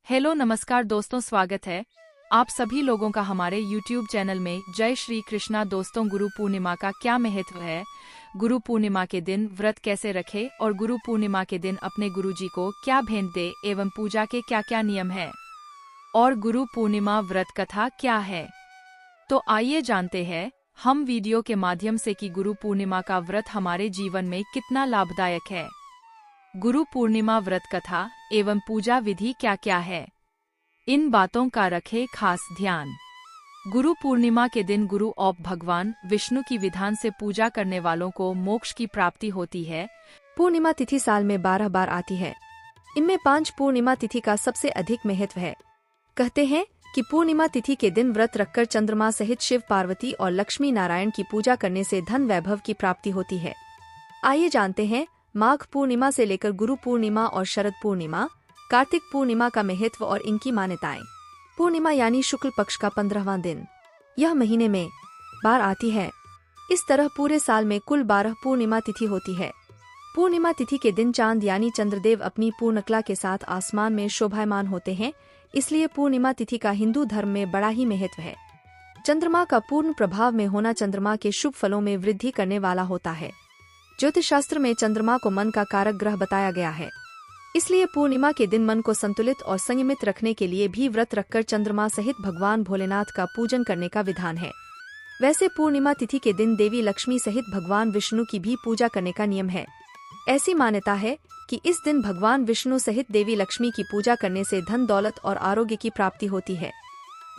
Hello नमस्कार दोस्तों, स्वागत है आप सभी लोगों का हमारे YouTube चैनल में। जय श्री कृष्णा दोस्तों, गुरु पूर्णिमा का क्या महत्व है, गुरु पूर्णिमा के दिन व्रत कैसे रखें और गुरु पूर्णिमा के दिन अपने गुरुजी को क्या भेंट दे एवं पूजा के क्या क्या नियम है और गुरु पूर्णिमा व्रत कथा क्या है, तो आइए जानते हैं हम वीडियो के माध्यम से कि गुरु पूर्णिमा का व्रत हमारे जीवन में कितना लाभदायक है। गुरु पूर्णिमा व्रत कथा एवं पूजा विधि क्या क्या है, इन बातों का रखें खास ध्यान। गुरु पूर्णिमा के दिन गुरु और भगवान विष्णु की विधान से पूजा करने वालों को मोक्ष की प्राप्ति होती है। पूर्णिमा तिथि साल में 12 बार आती है। इनमें 5 पूर्णिमा तिथि का सबसे अधिक महत्व है। कहते हैं कि पूर्णिमा तिथि के दिन व्रत रखकर चंद्रमा सहित शिव पार्वती और लक्ष्मी नारायण की पूजा करने से धन वैभव की प्राप्ति होती है। आइए जानते हैं माघ पूर्णिमा से लेकर गुरु पूर्णिमा और शरद पूर्णिमा, कार्तिक पूर्णिमा का महत्व और इनकी मान्यताएं। पूर्णिमा यानी शुक्ल पक्ष का 15वां दिन, यह महीने में बार आती है। इस तरह पूरे साल में कुल 12 पूर्णिमा तिथि होती है। पूर्णिमा तिथि के दिन चांद यानी चंद्रदेव अपनी पूर्णकला के साथ आसमान में शोभायमान होते हैं, इसलिए पूर्णिमा तिथि का हिंदू धर्म में बड़ा ही महत्व है। चंद्रमा का पूर्ण प्रभाव में होना चंद्रमा के शुभ फलों में वृद्धि करने वाला होता है। ज्योतिष शास्त्र में चंद्रमा को मन का कारक ग्रह बताया गया है, इसलिए पूर्णिमा के दिन मन को संतुलित और संयमित रखने के लिए भी व्रत रखकर चंद्रमा सहित भगवान भोलेनाथ का पूजन करने का विधान है। वैसे पूर्णिमा तिथि के दिन देवी लक्ष्मी सहित भगवान विष्णु की भी पूजा करने का नियम है। ऐसी मान्यता है कि इस दिन भगवान विष्णु सहित देवी लक्ष्मी की पूजा करने से धन दौलत और आरोग्य की प्राप्ति होती है।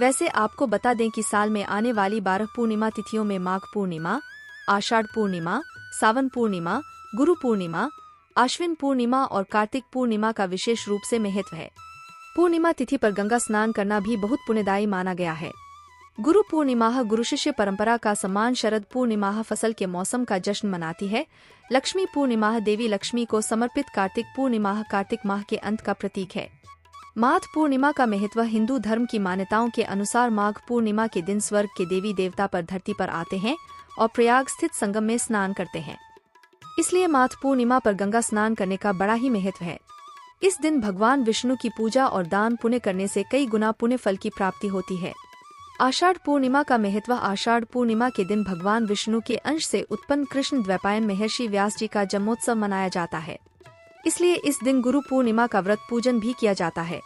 वैसे आपको बता दें कि साल में आने वाली 12 पूर्णिमा तिथियों में माघ पूर्णिमा, आषाढ़ पूर्णिमा, सावन पूर्णिमा, गुरु पूर्णिमा, आश्विन पूर्णिमा और कार्तिक पूर्णिमा का विशेष रूप से महत्व है। पूर्णिमा तिथि पर गंगा स्नान करना भी बहुत पुण्यदायी माना गया है। गुरु पूर्णिमा गुरु शिष्य परंपरा का सम्मान, शरद पूर्णिमा फसल के मौसम का जश्न मनाती है, लक्ष्मी पूर्णिमा देवी लक्ष्मी को समर्पित, कार्तिक पूर्णिमा कार्तिक माह के अंत का प्रतीक है। माघ पूर्णिमा का महत्व हिंदू धर्म की मान्यताओं के अनुसार माघ पूर्णिमा के दिन स्वर्ग के देवी देवता पर धरती पर आते हैं और प्रयाग स्थित संगम में स्नान करते हैं, इसलिए माघ पूर्णिमा पर गंगा स्नान करने का बड़ा ही महत्व है। इस दिन भगवान विष्णु की पूजा और दान पुण्य करने से कई गुना पुण्य फल की प्राप्ति होती है। आषाढ़ पूर्णिमा का महत्व, आषाढ़ पूर्णिमा के दिन भगवान विष्णु के अंश से उत्पन्न कृष्ण द्वैपायन महर्षि व्यास जी का जन्मोत्सव मनाया जाता है, इसलिए इस दिन गुरु पूर्णिमा का व्रत पूजन भी किया जाता है।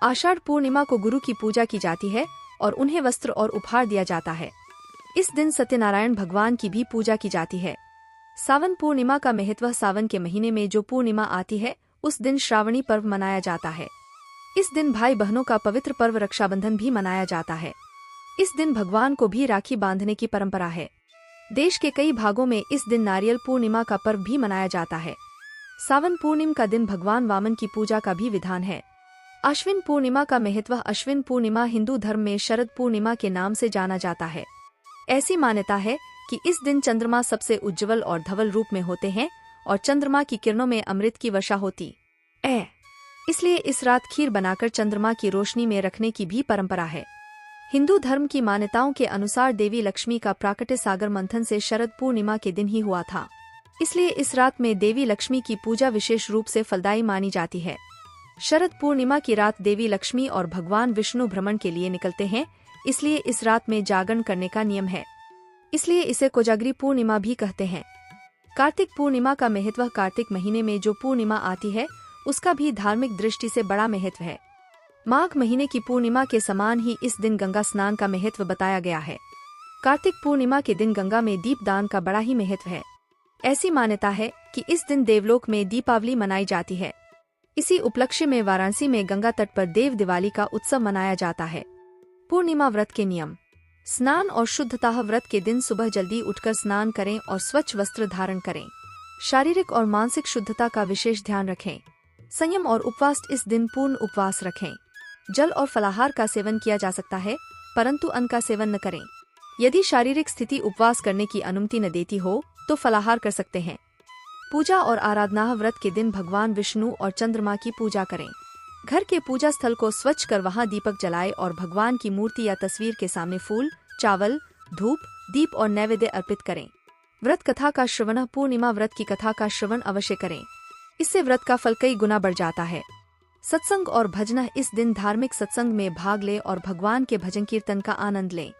आषाढ़ पूर्णिमा को गुरु की पूजा की जाती है और उन्हें वस्त्र और उपहार दिया जाता है। इस दिन सत्यनारायण भगवान की भी पूजा की जाती है। सावन पूर्णिमा का महत्व, सावन के महीने में जो पूर्णिमा आती है उस दिन श्रावणी पर्व मनाया जाता है। इस दिन भाई बहनों का पवित्र पर्व रक्षाबंधन भी मनाया जाता है। इस दिन भगवान को भी राखी बांधने की परंपरा है। देश के कई भागों में इस दिन नारियल पूर्णिमा का पर्व भी मनाया जाता है। सावन पूर्णिमा का दिन भगवान वामन की पूजा का भी विधान है। अश्विन पूर्णिमा का महत्व, अश्विन पूर्णिमा हिंदू धर्म में शरद पूर्णिमा के नाम से जाना जाता है। ऐसी मान्यता है कि इस दिन चंद्रमा सबसे उज्ज्वल और धवल रूप में होते हैं और चंद्रमा की किरणों में अमृत की वर्षा होती है, इसलिए इस रात खीर बनाकर चंद्रमा की रोशनी में रखने की भी परंपरा है। हिंदू धर्म की मान्यताओं के अनुसार देवी लक्ष्मी का प्राकट्य सागर मंथन से शरद पूर्णिमा के दिन ही हुआ था, इसलिए इस रात में देवी लक्ष्मी की पूजा विशेष रूप से फलदायी मानी जाती है। शरद पूर्णिमा की रात देवी लक्ष्मी और भगवान विष्णु भ्रमण के लिए निकलते हैं, इसलिए इस रात में जागरण करने का नियम है, इसलिए इसे कोजागरी पूर्णिमा भी कहते हैं। कार्तिक पूर्णिमा का महत्व, कार्तिक महीने में जो पूर्णिमा आती है उसका भी धार्मिक दृष्टि से बड़ा महत्व है। माघ महीने की पूर्णिमा के समान ही इस दिन गंगा स्नान का महत्व बताया गया है। कार्तिक पूर्णिमा के दिन गंगा में दीप दान का बड़ा ही महत्व है। ऐसी मान्यता है कि इस दिन देवलोक में दीपावली मनाई जाती है। इसी उपलक्ष्य में वाराणसी में गंगा तट पर देव दिवाली का उत्सव मनाया जाता है। पूर्णिमा व्रत के नियम, स्नान और शुद्धता, व्रत के दिन सुबह जल्दी उठकर स्नान करें और स्वच्छ वस्त्र धारण करें। शारीरिक और मानसिक शुद्धता का विशेष ध्यान रखें। संयम और उपवास, इस दिन पूर्ण उपवास रखें। जल और फलाहार का सेवन किया जा सकता है, परंतु अन्न का सेवन न करें। यदि शारीरिक स्थिति उपवास करने की अनुमति न देती हो तो फलाहार कर सकते हैं। पूजा और आराधना, व्रत के दिन भगवान विष्णु और चंद्रमा की पूजा करें। घर के पूजा स्थल को स्वच्छ कर वहां दीपक जलाएं और भगवान की मूर्ति या तस्वीर के सामने फूल, चावल, धूप, दीप और नैवेद्य अर्पित करें। व्रत कथा का श्रवण, पूर्णिमा व्रत की कथा का श्रवण अवश्य करें, इससे व्रत का फल कई गुना बढ़ जाता है। सत्संग और भजन। इस दिन धार्मिक सत्संग में भाग ले और भगवान के भजन कीर्तन का आनंद लें।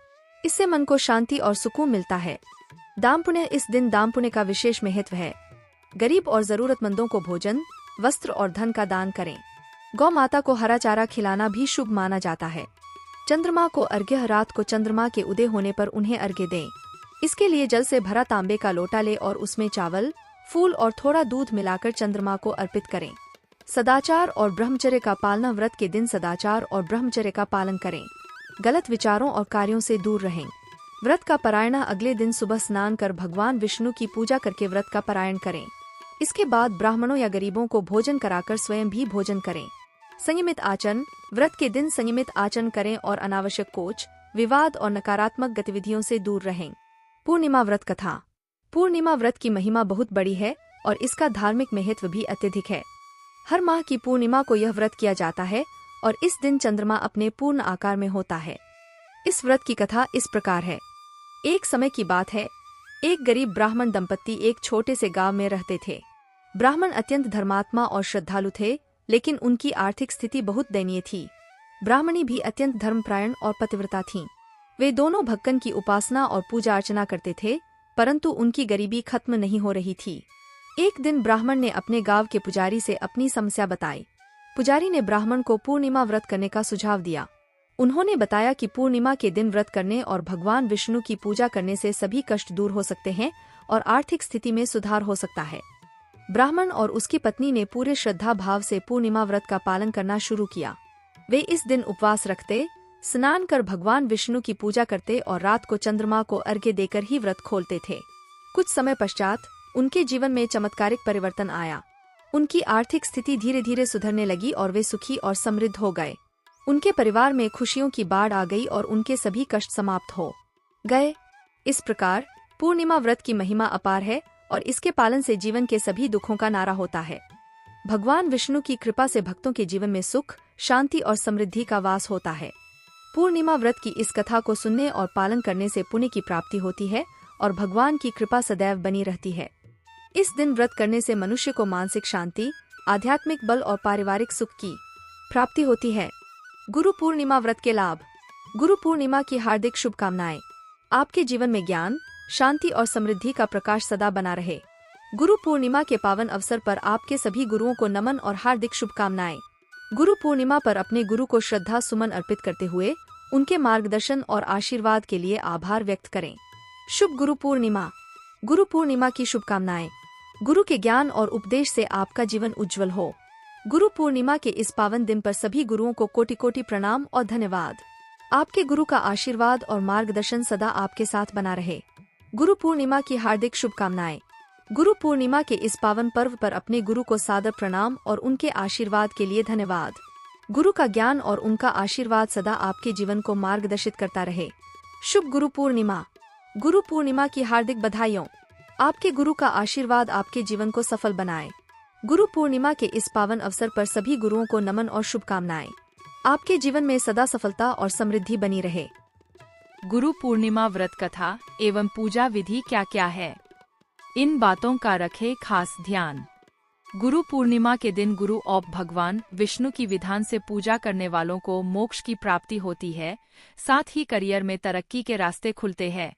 इससे मन को शांति और सुकून मिलता है। दान पुण्य। इस दिन दान पुण्य का विशेष महत्व है। गरीब और जरूरतमंदों को भोजन, वस्त्र और धन का दान करें। गौ माता को हरा चारा खिलाना भी शुभ माना जाता है। चंद्रमा को अर्घ्य। रात को चंद्रमा के उदय होने पर उन्हें अर्घ्य दें। इसके लिए जल से भरा तांबे का लोटा ले और उसमें चावल, फूल और थोड़ा दूध मिलाकर चंद्रमा को अर्पित करें। सदाचार और ब्रह्मचर्य का पालना। व्रत के दिन सदाचार और ब्रह्मचर्य का पालन करें। गलत विचारों और कार्यों से दूर रहें। व्रत का पारायण। अगले दिन सुबह स्नान कर भगवान विष्णु की पूजा करके व्रत का पारायण करें। इसके बाद ब्राह्मणों या गरीबों को भोजन कराकर स्वयं भी भोजन करें। संयमित आचरण। व्रत के दिन संयमित आचरण करें और अनावश्यक कोच, विवाद और नकारात्मक गतिविधियों से दूर रहें। पूर्णिमा व्रत कथा। पूर्णिमा व्रत की महिमा बहुत बड़ी है और इसका धार्मिक महत्व भी अत्यधिक है। हर माह की पूर्णिमा को यह व्रत किया जाता है और इस दिन चंद्रमा अपने पूर्ण आकार में होता है। इस व्रत की कथा इस प्रकार है। एक समय की बात है, एक गरीब ब्राह्मण दंपत्ति एक छोटे से गांव में रहते थे। ब्राह्मण अत्यंत धर्मात्मा और श्रद्धालु थे, लेकिन उनकी आर्थिक स्थिति बहुत दयनीय थी। ब्राह्मणी भी अत्यंत धर्मपरायण और पतिव्रता थीं। वे दोनों भगवान की उपासना और पूजा अर्चना करते थे, परंतु उनकी गरीबी खत्म नहीं हो रही थी। एक दिन ब्राह्मण ने अपने गांव के पुजारी से अपनी समस्या बताई। पुजारी ने ब्राह्मण को पूर्णिमा व्रत करने का सुझाव दिया। उन्होंने बताया कि पूर्णिमा के दिन व्रत करने और भगवान विष्णु की पूजा करने से सभी कष्ट दूर हो सकते हैं और आर्थिक स्थिति में सुधार हो सकता है। ब्राह्मण और उसकी पत्नी ने पूरे श्रद्धा भाव से पूर्णिमा व्रत का पालन करना शुरू किया। वे इस दिन उपवास रखते, स्नान कर भगवान विष्णु की पूजा करते और रात को चंद्रमा को अर्घ्य देकर ही व्रत खोलते थे। कुछ समय पश्चात उनके जीवन में चमत्कारिक परिवर्तन आया। उनकी आर्थिक स्थिति धीरे धीरे सुधरने लगी और वे सुखी और समृद्ध हो गए। उनके परिवार में खुशियों की बाढ़ आ गई और उनके सभी कष्ट समाप्त हो गए। इस प्रकार पूर्णिमा व्रत की महिमा अपार है और इसके पालन से जीवन के सभी दुखों का नारा होता है। भगवान विष्णु की कृपा से भक्तों के जीवन में सुख, शांति और समृद्धि का वास होता है। पूर्णिमा व्रत की इस कथा को सुनने और पालन करने से पुण्य की प्राप्ति होती है और भगवान की कृपा सदैव बनी रहती है। इस दिन व्रत करने से मनुष्य को मानसिक शांति, आध्यात्मिक बल और पारिवारिक सुख की प्राप्ति होती है। गुरु पूर्णिमा व्रत के लाभ। गुरु पूर्णिमा की हार्दिक शुभकामनाएं। आपके जीवन में ज्ञान, शांति और समृद्धि का प्रकाश सदा बना रहे। गुरु पूर्णिमा के पावन अवसर पर आपके सभी गुरुओं को नमन और हार्दिक शुभकामनाएं। गुरु पूर्णिमा पर अपने गुरु को श्रद्धा सुमन अर्पित करते हुए उनके मार्गदर्शन और आशीर्वाद के लिए आभार व्यक्त करें। शुभ गुरु पूर्णिमा। गुरु पूर्णिमा की शुभकामनाएं। गुरु के ज्ञान और उपदेश से आपका जीवन उज्जवल हो। गुरु पूर्णिमा के इस पावन दिन पर सभी गुरुओं को कोटि कोटि प्रणाम और धन्यवाद। आपके गुरु का आशीर्वाद और मार्गदर्शन सदा आपके साथ बना रहे। गुरु पूर्णिमा की हार्दिक शुभकामनाएं। गुरु पूर्णिमा के इस पावन पर्व पर अपने गुरु को सादर प्रणाम और उनके आशीर्वाद के लिए धन्यवाद। गुरु का ज्ञान और उनका आशीर्वाद सदा आपके जीवन को मार्गदर्शित करता रहे। शुभ गुरु पूर्णिमा। गुरु पूर्णिमा की हार्दिक बधाइयों। आपके गुरु का आशीर्वाद आपके जीवन को सफल बनाए। गुरु पूर्णिमा के इस पावन अवसर पर सभी गुरुओं को नमन और शुभकामनाएं। आपके जीवन में सदा सफलता और समृद्धि बनी रहे। गुरु पूर्णिमा व्रत कथा एवं पूजा विधि क्या क्या है, इन बातों का रखे खास ध्यान। गुरु पूर्णिमा के दिन गुरु और भगवान विष्णु की विधान से पूजा करने वालों को मोक्ष की प्राप्ति होती है, साथ ही करियर में तरक्की के रास्ते खुलते हैं।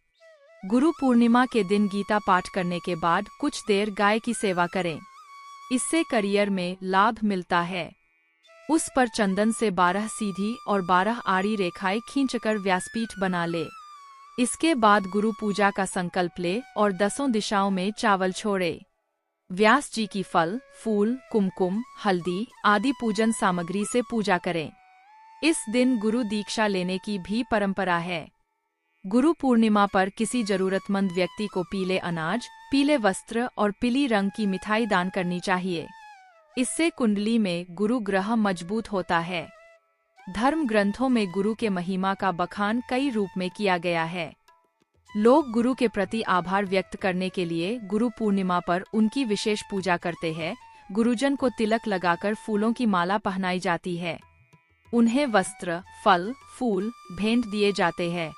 गुरु पूर्णिमा के दिन गीता पाठ करने के बाद कुछ देर गाय की सेवा करें, इससे करियर में लाभ मिलता है। उस पर चंदन से 12 सीधी और 12 आड़ी रेखाएं खींचकर व्यासपीठ बना ले। इसके बाद गुरु पूजा का संकल्प ले और 10 दिशाओं में चावल छोड़े। व्यास जी की फल, फूल, कुमकुम, हल्दी आदि पूजन सामग्री से पूजा करें। इस दिन गुरु दीक्षा लेने की भी परंपरा है। गुरु पूर्णिमा पर किसी जरूरतमंद व्यक्ति को पीले अनाज, पीले वस्त्र और पीली रंग की मिठाई दान करनी चाहिए। इससे कुंडली में गुरु ग्रह मजबूत होता है। धर्म ग्रंथों में गुरु के महिमा का बखान कई रूप में किया गया है। लोग गुरु के प्रति आभार व्यक्त करने के लिए गुरु पूर्णिमा पर उनकी विशेष पूजा करते हैं। गुरुजन को तिलक लगाकर फूलों की माला पहनाई जाती है। उन्हें वस्त्र, फल, फूल भेंट दिए जाते हैं।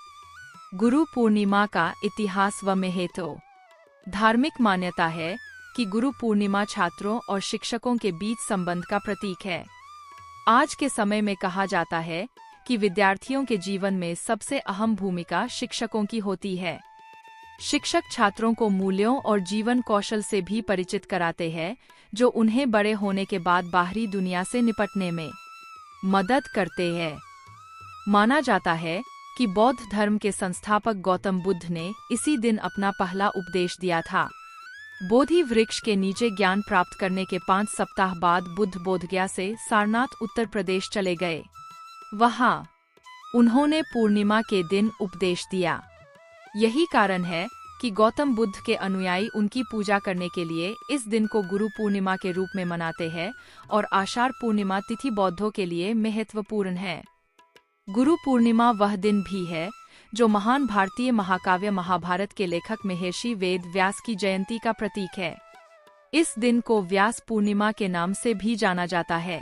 गुरु पूर्णिमा का इतिहास व महत्व। धार्मिक मान्यता है कि गुरु पूर्णिमा छात्रों और शिक्षकों के बीच संबंध का प्रतीक है। आज के समय में कहा जाता है कि विद्यार्थियों के जीवन में सबसे अहम भूमिका शिक्षकों की होती है। शिक्षक छात्रों को मूल्यों और जीवन कौशल से भी परिचित कराते हैं, जो उन्हें बड़े होने के बाद बाहरी दुनिया से निपटने में मदद करते हैं। माना जाता है कि बौद्ध धर्म के संस्थापक गौतम बुद्ध ने इसी दिन अपना पहला उपदेश दिया था। बोधि वृक्ष के नीचे ज्ञान प्राप्त करने के 5 सप्ताह बाद बुद्ध बोधगया से सारनाथ उत्तर प्रदेश चले गए। वहां उन्होंने पूर्णिमा के दिन उपदेश दिया। यही कारण है कि गौतम बुद्ध के अनुयायी उनकी पूजा करने के लिए इस दिन को गुरु पूर्णिमा के रूप में मनाते हैं और आषाढ़ पूर्णिमा तिथि बौद्धों के लिए महत्वपूर्ण है। गुरु पूर्णिमा वह दिन भी है जो महान भारतीय महाकाव्य महाभारत के लेखक महर्षि वेद व्यास की जयंती का प्रतीक है। इस दिन को व्यास पूर्णिमा के नाम से भी जाना जाता है।